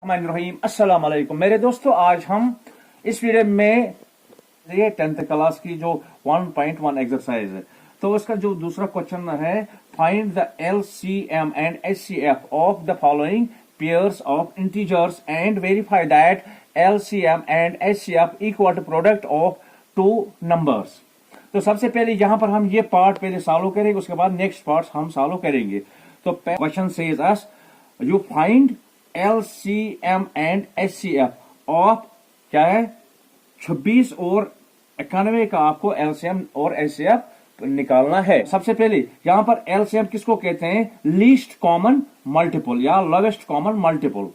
अस्सलाम वालेकुम मेरे दोस्तों, आज हम इस वीडियो में ये 10th क्लास की जो 1.1 एक्सरसाइज है, तो उसका जो दूसरा क्वेश्चन है, find the LCM and HCF of the following pairs of integers and verify that LCM and HCF equal to product of two numbers. तो सबसे पहले यहां पर हम ये पार्ट पहले सॉल्व करेंगे, उसके बाद नेक्स्ट पार्ट हम सॉल्व करेंगे। तो question says us you find LCM and HCF of क्या है 26 और 91 का आपको LCM और HCF निकालना है। सबसे पहले यहां पर LCM किसको कहते हैं? लीस्ट कॉमन मल्टीपल या लोवेस्ट कॉमन मल्टीपल,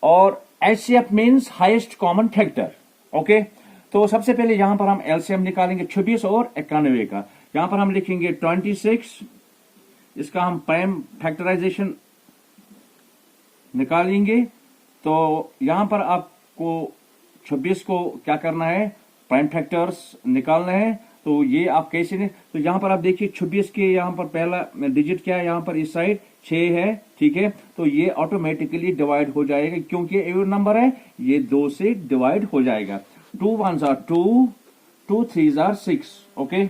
और HCF means highest common factor. Okay, तो सबसे पहले यहां पर हम LCM निकालेंगे 26 और 91 का। यहां पर हम लिखेंगे 26, इसका हम प्राइम फैक्टराइजेशन निकालेंगे। तो यहां पर आपको 26 को क्या करना है, प्राइम फैक्टर्स निकालना है। तो ये आप कैसे ने, तो यहां पर आप देखिए 26 के यहां पर पहला डिजिट क्या है, यहां पर इस साइड 6 है, ठीक है। तो ये ऑटोमेटिकली डिवाइड हो जाएगा क्योंकि इवन नंबर है, ये 2 से डिवाइड हो जाएगा। 2 1s are 2, 2 3s are 6। Okay,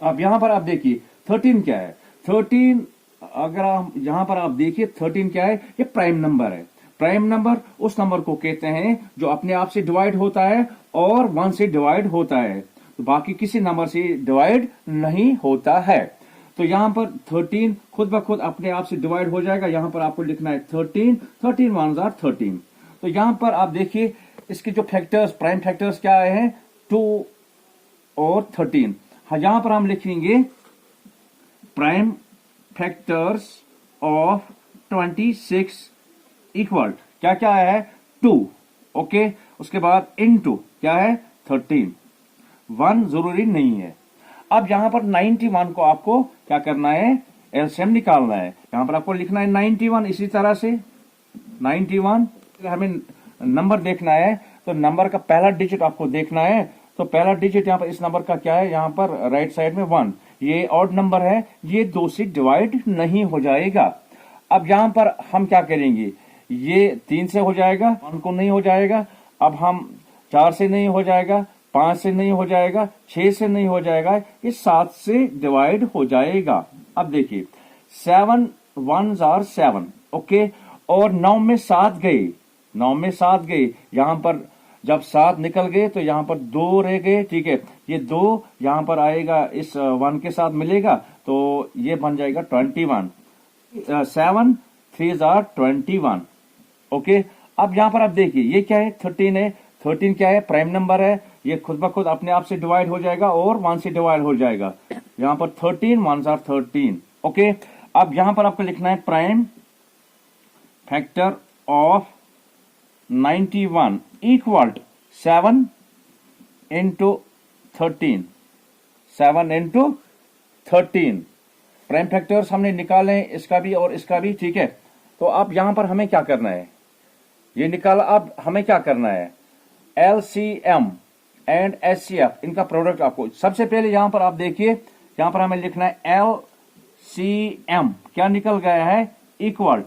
अब यहां पर आप देखिए 13 क्या है। 13 अगर आप यहां पर आप देखिए 13 क्या है, ये प्राइम नंबर है। प्राइम नंबर उस नंबर को कहते हैं जो अपने आप से डिवाइड होता है और 1 से डिवाइड होता है, तो बाकी किसी नंबर से डिवाइड नहीं होता है। तो यहां पर 13 खुद ब खुद अपने आप से डिवाइड हो जाएगा। यहां पर आपको लिखना है 13, 13 1s are 13। तो यहां पर आप देखिए इसके जो फैक्टर्स, प्राइम फैक्टर्स क्या आए हैं, 2 और 13। यहां पर हम लिखेंगे प्राइम फैक्टर्स ऑफ 26 इक्वल क्या क्या है, 2। ओके, उसके बाद इनटू क्या है 13, 1 जरूरी नहीं है। अब यहां पर 91 को आपको क्या करना है, एलसीएम निकालना है। यहां पर आपको लिखना है 91। इसी तरह से 91 हमें नंबर देखना है, तो नंबर का पहला डिजिट आपको देखना है। तो पहला डिजिट यहां पर इस नंबर का क्या है, यहां पर राइट साइड में 1, ये ऑड नंबर है, ये 2 से डिवाइड नहीं हो जाएगा। अब यहां पर हम क्या करेंगे, ये 3 से हो जाएगा, 1 को नहीं हो जाएगा। अब हम 4 से नहीं हो जाएगा, 5 से नहीं हो जाएगा, 6 से नहीं हो जाएगा, ये 7 से डिवाइड हो जाएगा। अब देखिए 7 1s are 7। ओके, और 9 में 7 गए, 9 में 7 गए, यहां पर जब 7 निकल गए तो यहां पर 2 रह गए, ठीक है। ये 2 यहां पर आएगा, इस 1 के साथ मिलेगा, तो ये बन जाएगा 21। 7 3s are 21। ओके, अब यहां पर आप देखिए ये क्या है, 13 है। 13 क्या है, प्राइम नंबर है, ये खुद ब खुद अपने आप से डिवाइड हो जाएगा और 1 से डिवाइड हो जाएगा। यहां पर 13 1s are 13। ओके, अब यहां पर आपको लिखना है prime factor of 91 equal 7 into 13, 7 into 13। Prime factors हमने निकाले हैं, इसका भी और इसका भी, ठीक है। तो अब यहां पर हमें क्या करना है, ये निकाला। अब हमें क्या करना है, LCM एंड HCF इनका प्रोडक्ट आपको सबसे पहले यहां पर आप देखिए, यहां पर हमें लिखना है LCM क्या निकल गया है, इक्वल,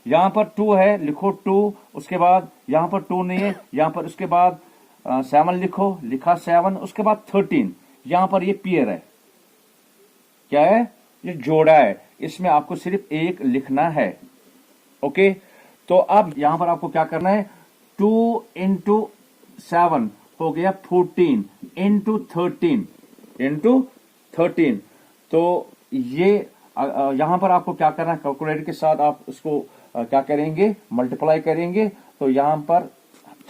यहां पर 2 है, लिखो 2। उसके बाद यहां पर 2 नहीं है, यहां पर उसके बाद 7 लिखो, लिखा 7। उसके बाद 13, यहां पर ये पेयर है, क्या है, ये जोड़ा है, इसमें आपको सिर्फ 1 लिखना है। ओके, तो अब यहां पर आपको क्या करना है, 2 इंटू 7 हो गया 14 इंटू 13। तो ये यहां पर आपको क्या करना है, कैलकुलेटर के साथ आप उसको क्या करेंगे, मल्टीप्लाई करेंगे। तो यहां पर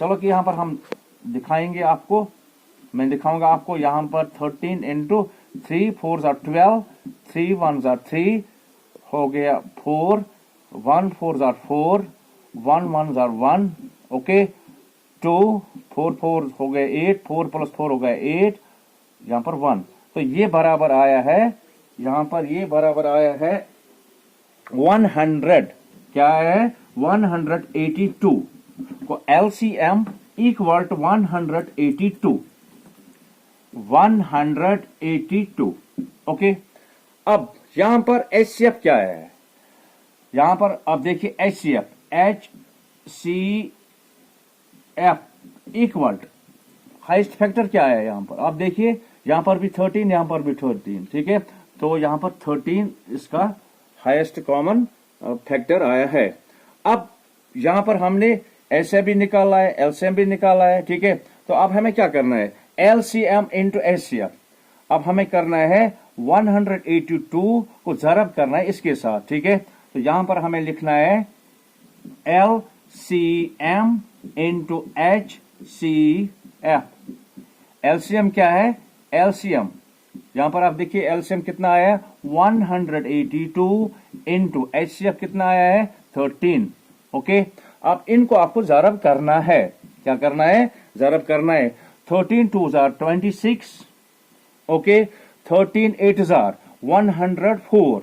चलो कि यहां पर हम दिखाएंगे आपको, मैं दिखाऊंगा आपको। यहां पर 13 into 3 4s are 12, 3 1s are 3 हो गया 4, 1 4s are 4, 1 1s are 1। Okay, 2 4 4 हो गए 8, 4 प्लस 4 हो गया 8, यहां पर 1। तो ये बराबर आया है, यहां पर ये बराबर आया है 100। क्या है, 182 को LCM इक्वल टू 182, 182। ओके, अब यहां पर HCF क्या है, यहां पर आप देखिए HCF, C F equal highest factor क्या है यहाँ पर आप देखिए, यहाँ पर भी 13, यहाँ पर भी 13, ठीक है। तो यहाँ पर 13 इसका हाईएस्ट कॉमन फैक्टर आया है। अब यहाँ पर हमने ऐसे भी निकाला है, एलसीएम भी निकाला है, ठीक है। तो अब हमें क्या करना है, एलसीएम इंटू एचसीएफ। अब हमें करना है 182 को ज़रब करना है इसके साथ, ठीक है। तो यहाँ पर हमें लिखना है एलसीएम इंटू एचसीएफ। एलसीएम क्या है, एलसीएम यहां पर आप देखिए एलसीएम कितना आया है 182 इंटू एचसीएफ कितना आया है 13। ओके, अब इनको आपको ज़रब करना है। क्या करना है, ज़रब करना है। 13 2 26, ओके, 13 8 104,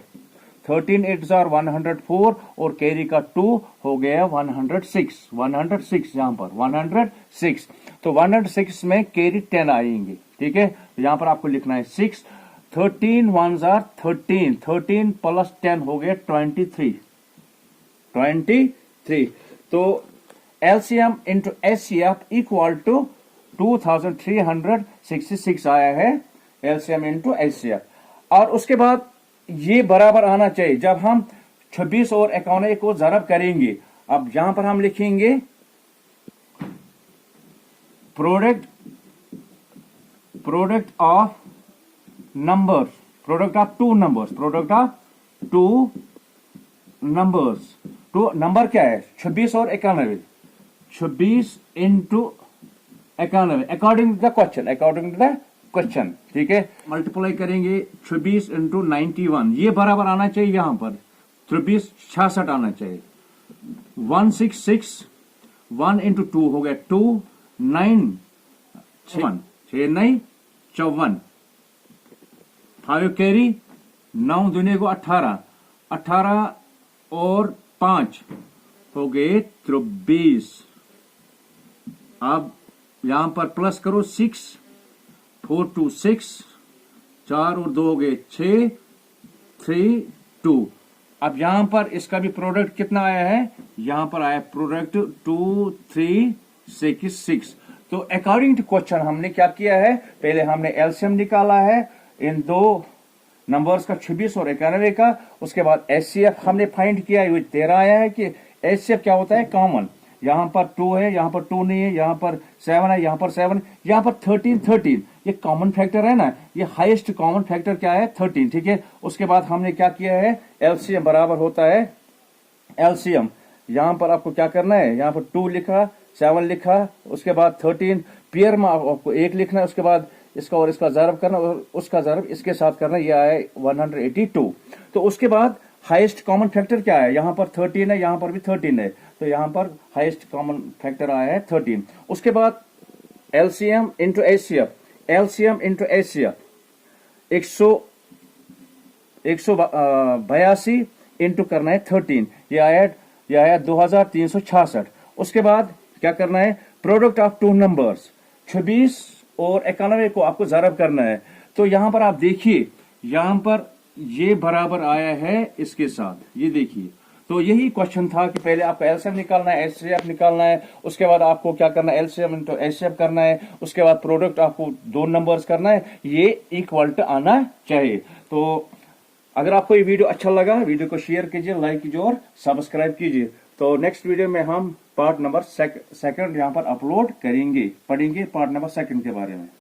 13 8 104 और कैरी का 2 हो गया 106, 106 यहां पर 106। तो 106 में कैरी 10 आएंगे, ठीक है। तो यहां पर आपको लिखना है 6, 13 1 13, 13 प्लस 10 हो गया 23, 23। तो LCM into HCF equal to 2366 आया है एलसीएम इंटू एचसीएफ। और उसके बाद ये बराबर आना चाहिए जब हम 26 और 51 को ज़रब करेंगे। अब यहां पर हम लिखेंगे product of numbers, product of two numbers, product of two numbers. तो नंबर क्या है 26 और 91, 26 into 91 according to the question, according to the question, ठीक है। मल्टीप्लाई करेंगे 26 इंटू 91, ये बराबर आना चाहिए यहां पर 23 66 आना चाहिए। 166, 1 इंटू 2 हो गया 2, 9 6 9 54, 5 कैरी, 9 दूने को 18, 18 और 5 हो गए 23। अब यहां पर प्लस करो 6, 4 2 6, 4 और 2 हो गए 6, 3 2। अब यहां पर इसका भी प्रोडक्ट कितना आया है, यहां पर आया प्रोडक्ट 2 3 6 6। तो अकॉर्डिंग टू क्वेश्चन हमने क्या किया है, पहले हमने एलसीएम निकाला है इन दो नंबर्स का 26 और 91 का। उसके बाद एचसीएफ हमने फाइंड किया, ये 13 आया है कि एचसीएफ क्या होता है कॉमन। यहां पर 2 है, यहां पर 2 नहीं है, यहां पर 7 है, यहां पर 7, यहां पर 13 13 ये कॉमन फैक्टर है ना, ये हाईएस्ट कॉमन फैक्टर क्या है 13, ठीक है। उसके बाद हमने क्या किया है, एलसीएम बराबर होता है एलसीएम। यहां पर आपको क्या करना है, यहां पर 2 लिखा, 7 लिखा, उसके बाद 13 पेयर में आपको 1 लिखना है, उसके बाद इसका और इसका ज़रब करना और उसका ज़रब इसके साथ करना, यह आया 182। तो उसके बाद हाईएस्ट कॉमन फैक्टर क्या है, यहां पर 13 है, यहां पर भी 13 है, तो यहां पर हाईएस्ट कॉमन फैक्टर आया है 13। उसके बाद LCM into HCF, LCM into HCF 182 into करना है 13, यह आया 2366। उसके बाद क्या करना है, प्रोडक्ट ऑफ टू नंबर्स 26 और 91 को आपको ज़रब करना है। तो यहां पर आप देखिए, यहां पर ये बराबर आया है इसके साथ, ये देखिए। तो यही क्वेश्चन था कि पहले आपको एलसीएम निकालना है, एचसीएफ निकालना है, उसके बाद आपको क्या करना है, एलसीएम इंटू एचसीएफ करना है, उसके बाद प्रोडक्ट आपको दो नंबर्स करना है, ये इक्वल आना चाहिए। तो अगर आपको ये वीडियो अच्छा लगा, वीडियो को शेयर कीजिए, लाइक कीजिए और सब्सक्राइब कीजिए। तो नेक्स्ट वीडियो में हम पार्ट नंबर सेकंड यहाँ पर अपलोड करेंगे, पढ़ेंगे पार्ट नंबर 2 के बारे में।